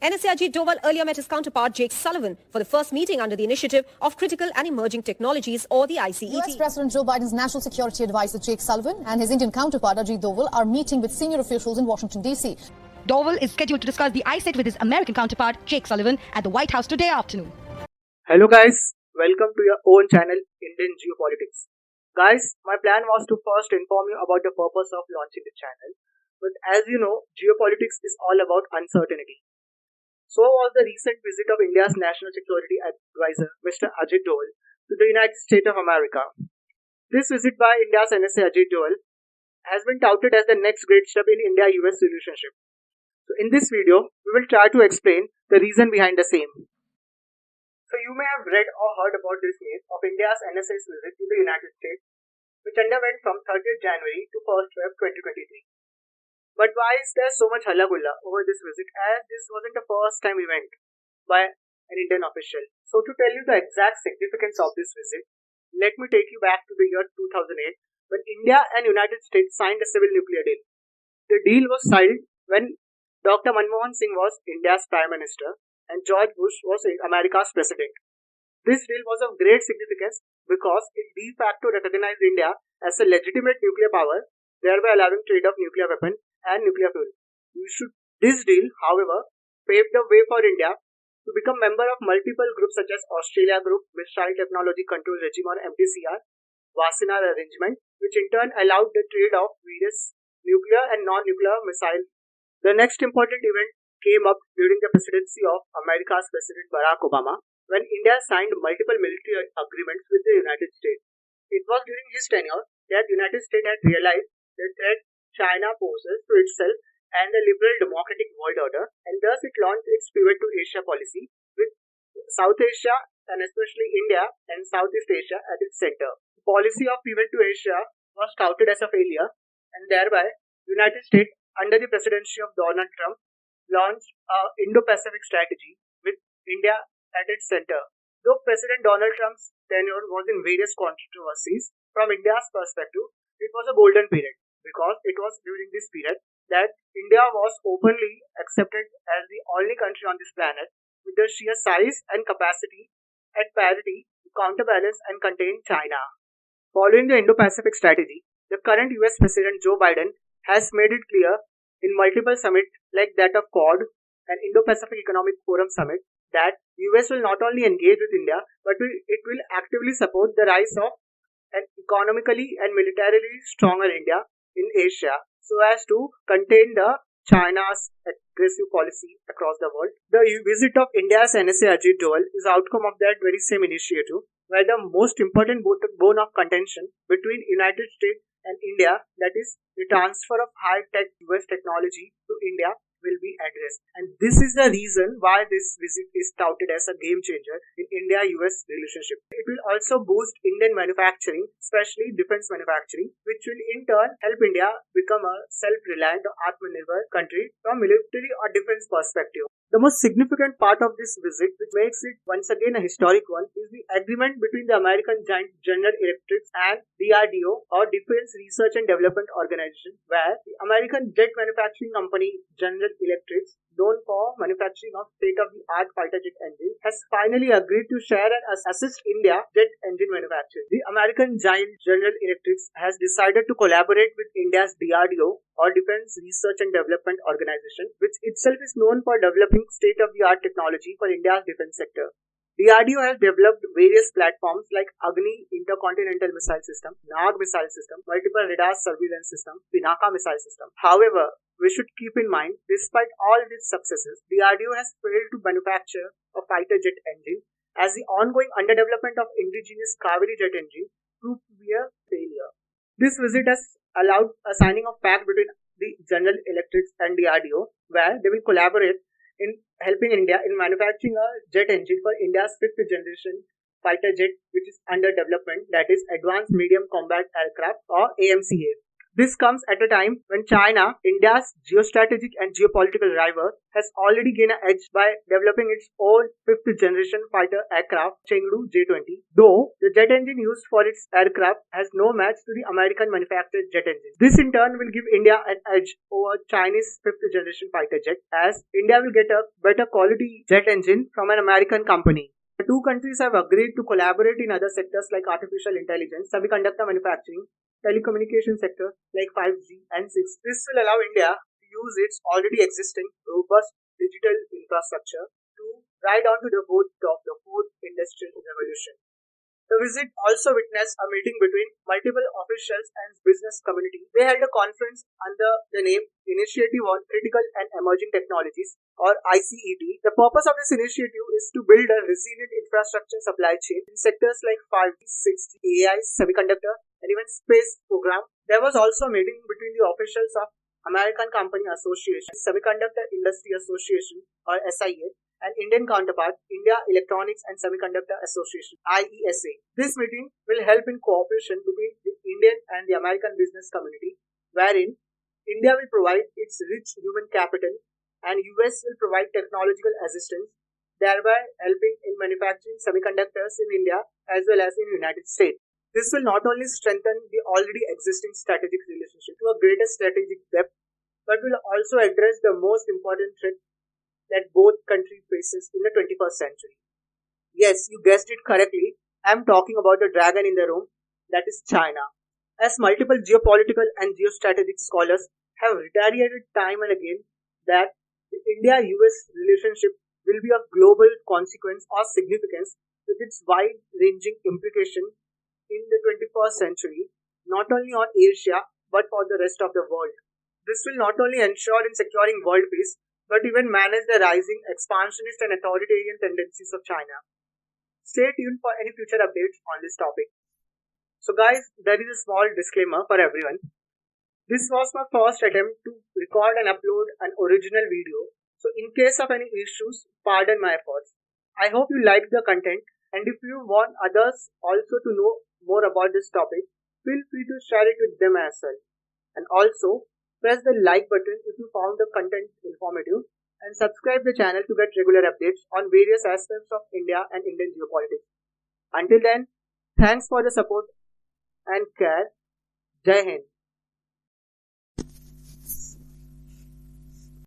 NSA Ajit Doval earlier met his counterpart Jake Sullivan for the first meeting under the Initiative of Critical and Emerging Technologies, or the ICET. US President Joe Biden's National Security Advisor Jake Sullivan and his Indian counterpart Ajit Doval are meeting with senior officials in Washington, D.C. Doval is scheduled to discuss the ICET with his American counterpart Jake Sullivan at the White House today afternoon. Hello guys, welcome to your own channel Indian Geopolitics. Guys, my plan was to first inform you about the purpose of launching the channel, but as you know, geopolitics is all about uncertainty. So was the recent visit of India's National Security Advisor Mr. Ajit Doval to the United States of America. This visit by India's NSA Ajit Doval has been touted as the next great step in India-US relationship. So in this video, we will try to explain the reason behind the same. So you may have read or heard about this news of India's NSA's visit to the United States, which underwent from 30th January to 1st Feb 2023. But why is there so much hallagulla over this visit, as this wasn't the first time event by an Indian official? So to tell you the exact significance of this visit, let me take you back to the year 2008 when India and United States signed a civil nuclear deal. The deal was signed when Dr. Manmohan Singh was India's Prime Minister and George Bush was America's President. This deal was of great significance because it de facto recognized India as a legitimate nuclear power, thereby allowing trade of nuclear weapons and nuclear fuel. This deal, however, paved the way for India to become member of multiple groups such as Australia Group, Missile Technology Control Regime or MTCR, Wassenaar Arrangement, which in turn allowed the trade of various nuclear and non-nuclear missiles. The next important event came up during the presidency of America's President Barack Obama, when India signed multiple military agreements with the United States. It was during his tenure that the United States had realized the threat China poses to itself and the liberal democratic world order, and thus it launched its pivot to Asia policy, with South Asia and especially India and Southeast Asia at its center. The policy of pivot to Asia was touted as a failure, and thereby the United States, under the presidency of Donald Trump, launched an Indo-Pacific strategy with India at its center. Though President Donald Trump's tenure was in various controversies, from India's perspective, it was a golden period, because it was during this period that India was openly accepted as the only country on this planet with the sheer size and capacity at parity to counterbalance and contain China. Following the Indo-Pacific strategy, the current US President Joe Biden has made it clear in multiple summits like that of Quad and Indo-Pacific Economic Forum Summit that US will not only engage with India, but it will actively support the rise of an economically and militarily stronger India in Asia, so as to contain the China's aggressive policy across the world. The visit of India's NSA Ajit Doval is outcome of that very same initiative, where the most important bone of contention between United States and India, that is the transfer of high-tech US technology to India, will be addressed. And this is the reason why this visit is touted as a game changer in India-US relationship. It will also boost Indian manufacturing, especially defense manufacturing, which will in turn help India become a self-reliant or Atmanirbhar country from military or defense perspective. The most significant part of this visit, which makes it once again a historic one, is the agreement between the American giant General Electric and DRDO, or Defense Research and Development Organization, where the American jet manufacturing company General Electric, known for manufacturing of state-of-the-art fighter jet engines, has finally agreed to share and assist India jet engine manufacturing. The American giant General Electric has decided to collaborate with India's DRDO, or Defense Research and Development Organization, which itself is known for developing state-of-the-art technology for India's defense sector. DRDO has developed various platforms like Agni Intercontinental Missile System, Nag Missile System, Multiple Radar Surveillance System, Pinaka Missile System. However, we should keep in mind, despite all these successes, DRDO has failed to manufacture a fighter jet engine, as the ongoing underdevelopment of indigenous Kaveri jet engine proved to be a failure. This visit has allowed a signing of pact between the General Electric and DRDO, where they will collaborate in helping India in manufacturing a jet engine for India's 5th generation fighter jet, which is under development, that is Advanced Medium Combat Aircraft, or AMCA. This comes at a time when China, India's geostrategic and geopolitical rival, has already gained an edge by developing its own fifth generation fighter aircraft, Chengdu J-20, though the jet engine used for its aircraft has no match to the American manufactured jet engine. This in turn will give India an edge over Chinese fifth generation fighter jet, as India will get a better quality jet engine from an American company. The two countries have agreed to collaborate in other sectors like artificial intelligence, semiconductor manufacturing, telecommunication sector like 5G and 6G. This will allow India to use its already existing robust digital infrastructure to ride onto the boat of the fourth industrial revolution. The visit also witnessed a meeting between multiple officials and business community. They held a conference under the name Initiative on Critical and Emerging Technologies, or ICET. The purpose of this initiative is to build a resilient infrastructure supply chain in sectors like 5G, 6G, AI, semiconductor, and even space program. There was also a meeting between the officials of American Company Association, Semiconductor Industry Association, or SIA, and Indian counterpart, India Electronics and Semiconductor Association, IESA. This meeting will help in cooperation between the Indian and the American business community, wherein India will provide its rich human capital and US will provide technological assistance, thereby helping in manufacturing semiconductors in India as well as in the United States. This will not only strengthen the already existing strategic relationship to a greater strategic depth, but will also address the most important threat that both countries faces in the 21st century. Yes, you guessed it correctly. I am talking about the dragon in the room, that is China. As multiple geopolitical and geostrategic scholars have reiterated time and again that the India-US relationship will be of global consequence or significance with its wide-ranging implication in the 21st century, not only on Asia but for the rest of the world. This will not only ensure in securing world peace but even manage the rising expansionist and authoritarian tendencies of China. Stay tuned for any future updates on this topic. So guys, there is a small disclaimer for everyone. This was my first attempt to record and upload an original video. So in case of any issues, pardon my efforts. I hope you liked the content, and if you want others also to know more about this topic, feel free to share it with them as well. And also, press the like button if you found the content informative, and subscribe the channel to get regular updates on various aspects of India and Indian geopolitics. Until then, thanks for the support and care. Jai Hind.